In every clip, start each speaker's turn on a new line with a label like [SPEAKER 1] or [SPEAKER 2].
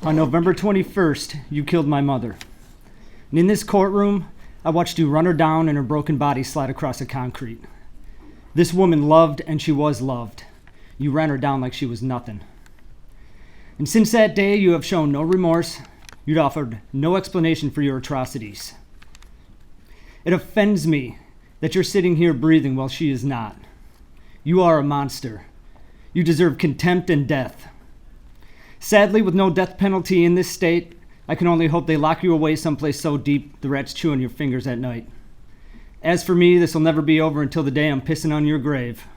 [SPEAKER 1] On November 21st, you killed my mother. And in this courtroom, I watched you run her down and her broken body slide across the concrete. This woman loved and she was loved. You ran her down like she was nothing. And since that day, you have shown no remorse. You'd offered no explanation for your atrocities. It offends me that you're sitting here breathing while she is not. You are a monster. You deserve contempt and death. Sadly, with no death penalty in this state, I can only hope they lock you away someplace so deep the rats chew on your fingers at night. As for me, this will never be over until the day I'm pissing on your grave.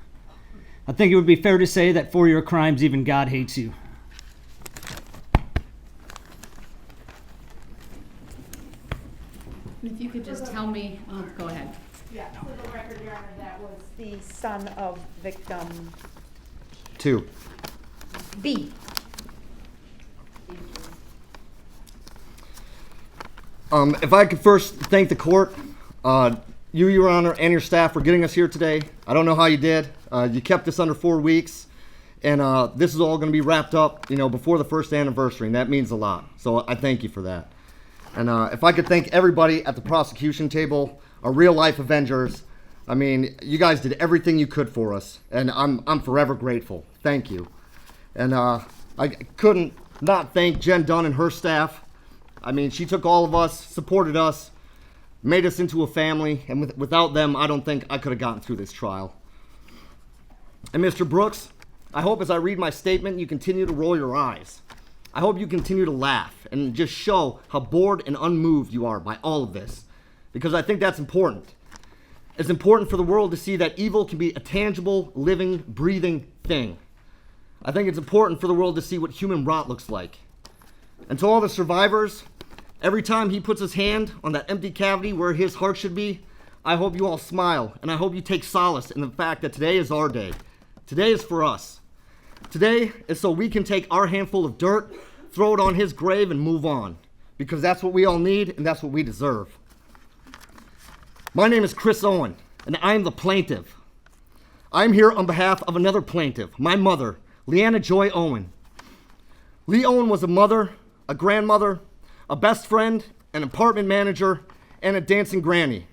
[SPEAKER 1] I think it would be fair to say that for your crimes, even God hates you.
[SPEAKER 2] If you could just tell me, go ahead.
[SPEAKER 3] Yeah, for the record, Your Honor, that was the son of victim
[SPEAKER 4] 2.
[SPEAKER 3] B.
[SPEAKER 4] If I could first thank the court, you, Your Honor, and your staff for getting us here today. I don't know how you did. You kept us under 4 weeks, and this is all going to be wrapped up, before the first anniversary, and that means a lot. So I thank you for that. And if I could thank everybody at the prosecution table, our real-life Avengers. I mean, you guys did everything you could for us, and I'm forever grateful. Thank you. And I couldn't not thank Jen Dunn and her staff. I mean, she took all of us, supported us, made us into a family, and without them, I don't think I could have gotten through this trial. And Mr. Brooks, I hope as I read my statement, you continue to roll your eyes. I hope you continue to laugh and just show how bored and unmoved you are by all of this, because I think that's important. It's important for the world to see that evil can be a tangible, living, breathing thing. I think it's important for the world to see what human rot looks like. And to all the survivors, every time he puts his hand on that empty cavity where his heart should be, I hope you all smile, and I hope you take solace in the fact that today is our day. Today is for us. Today is so we can take our handful of dirt, throw it on his grave, and move on. Because that's what we all need, and that's what we deserve. My name is Chris Owen, and I am the plaintiff. I'm here on behalf of another plaintiff, my mother, Leanna Joy Owen. Lee Owen was a mother, a grandmother, a best friend, an apartment manager, and a dancing granny.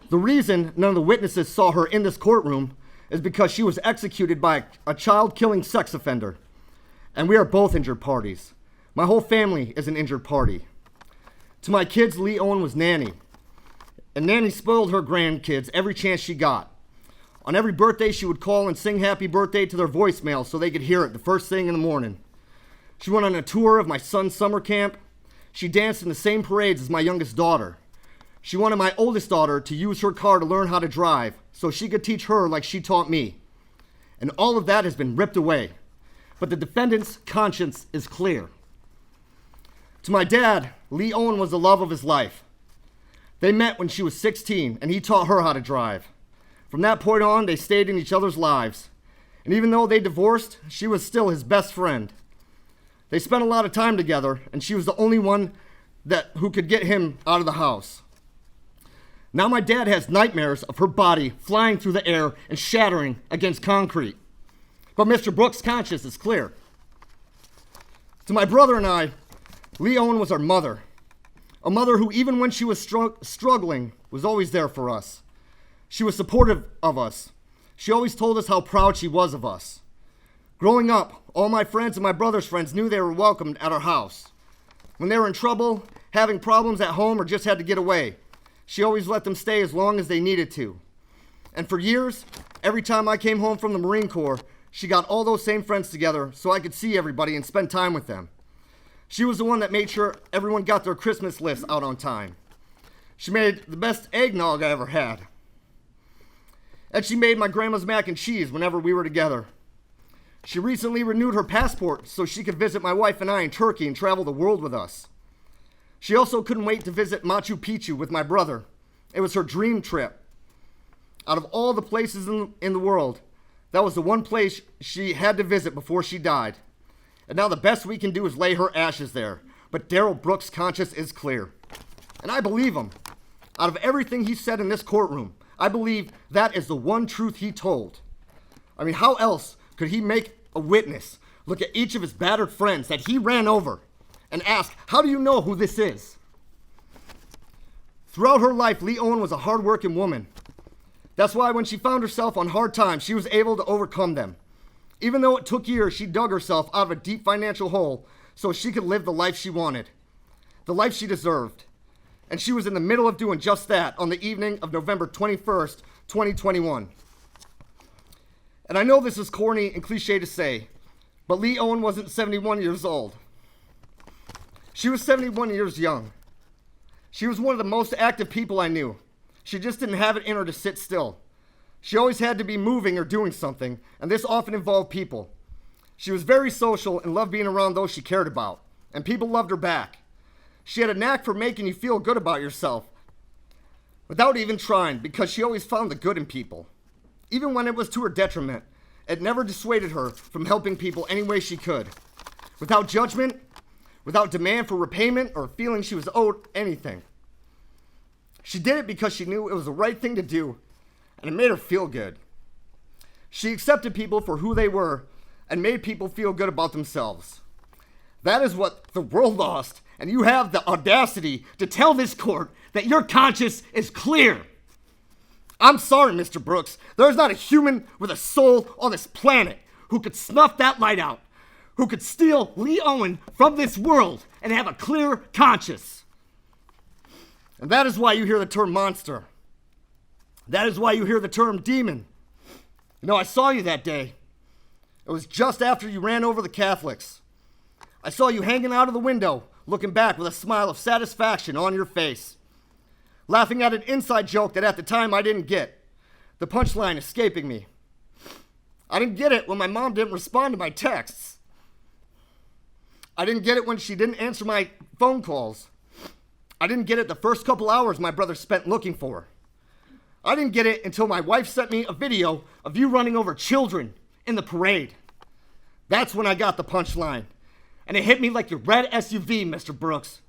[SPEAKER 4] The reason none of the witnesses saw her in this courtroom is because she was executed by a child-killing sex offender. And we are both injured parties. My whole family is an injured party. To my kids, Lee Owen was nanny. And Nanny spoiled her grandkids every chance she got. On every birthday, she would call and sing happy birthday to their voicemail so they could hear it the first thing in the morning. She went on a tour of my son's summer camp. She danced in the same parades as my youngest daughter. She wanted my oldest daughter to use her car to learn how to drive so she could teach her like she taught me. And all of that has been ripped away. But the defendant's conscience is clear. To my dad, Lee Owen was the love of his life. They met when she was 16, and he taught her how to drive. From that point on, they stayed in each other's lives. And even though they divorced, she was still his best friend. They spent a lot of time together, and she was the only one who could get him out of the house. Now my dad has nightmares of her body flying through the air and shattering against concrete. But Mr. Brooks' conscience is clear. To my brother and I, Lee Owen was our mother. A mother who, even when she was struggling, was always there for us. She was supportive of us. She always told us how proud she was of us. Growing up, all my friends and my brother's friends knew they were welcomed at our house. When they were in trouble, having problems at home, or just had to get away, she always let them stay as long as they needed to. And for years, every time I came home from the Marine Corps, she got all those same friends together so I could see everybody and spend time with them. She was the one that made sure everyone got their Christmas lists out on time. She made the best eggnog I ever had. And she made my grandma's mac and cheese whenever we were together. She recently renewed her passport so she could visit my wife and I in Turkey and travel the world with us. She also couldn't wait to visit Machu Picchu with my brother. It was her dream trip. Out of all the places in the world, that was the one place she had to visit before she died. And now the best we can do is lay her ashes there. But Darrell Brooks' conscience is clear. And I believe him. Out of everything he said in this courtroom, I believe that is the one truth he told. I mean, how else could he make a witness look at each of his battered friends that he ran over, and ask, how do you know who this is? Throughout her life, Lee Owen was a hard-working woman. That's why when she found herself on hard times, she was able to overcome them. Even though it took years, she dug herself out of a deep financial hole so she could live the life she wanted, the life she deserved. And she was in the middle of doing just that on the evening of November 21st, 2021. And I know this is corny and cliche to say, but Lee Owen wasn't 71 years old. She was 71 years young. She was one of the most active people I knew. She just didn't have it in her to sit still. She always had to be moving or doing something, and this often involved people. She was very social and loved being around those she cared about, and people loved her back. She had a knack for making you feel good about yourself without even trying, because she always found the good in people. Even when it was to her detriment, it never dissuaded her from helping people any way she could, without judgment, without demand for repayment or feeling she was owed anything. She did it because she knew it was the right thing to do, and it made her feel good. She accepted people for who they were and made people feel good about themselves. That is what the world lost, and you have the audacity to tell this court that your conscience is clear. I'm sorry, Mr. Brooks. There is not a human with a soul on this planet who could snuff that light out, who could steal Lee Owen from this world and have a clear conscience. And that is why you hear the term monster. That is why you hear the term demon. You know, I saw you that day. It was just after you ran over the Catholics. I saw you hanging out of the window, looking back with a smile of satisfaction on your face, laughing at an inside joke that at the time I didn't get, the punchline escaping me. I didn't get it when my mom didn't respond to my texts. I didn't get it when she didn't answer my phone calls. I didn't get it the first couple hours my brother spent looking for her. I didn't get it until my wife sent me a video of you running over children in the parade. That's when I got the punchline. And it hit me like your red SUV, Mr. Brooks.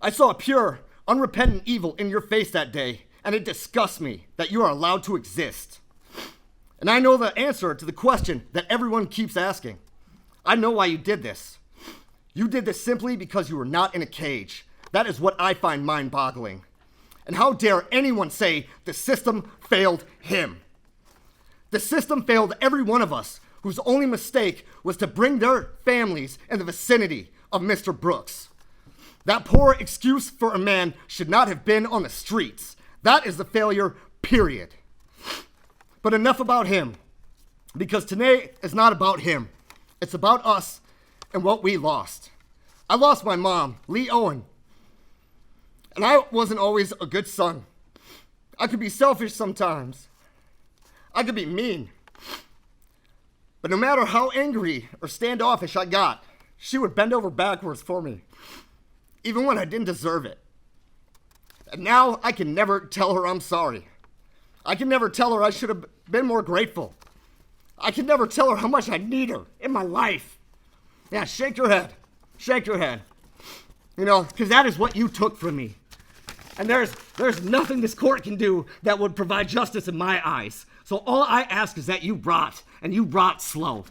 [SPEAKER 4] I saw a pure, unrepentant evil in your face that day, and it disgusts me that you are allowed to exist. And I know the answer to the question that everyone keeps asking. I know why you did this. You did this simply because you were not in a cage. That is what I find mind-boggling. And how dare anyone say the system failed him? The system failed every one of us whose only mistake was to bring their families in the vicinity of Mr. Brooks. That poor excuse for a man should not have been on the streets. That is the failure, period. But enough about him, because today is not about him. It's about us and what we lost. I lost my mom, Lee Owen. And I wasn't always a good son. I could be selfish sometimes. I could be mean. But no matter how angry or standoffish I got, she would bend over backwards for me, even when I didn't deserve it. And now I can never tell her I'm sorry. I can never tell her I should have been more grateful. I can never tell her how much I need her in my life. Yeah, shake your head. Shake your head. You know, because that is what you took from me. And there's nothing this court can do that would provide justice in my eyes. So all I ask is that you rot, and you rot slow.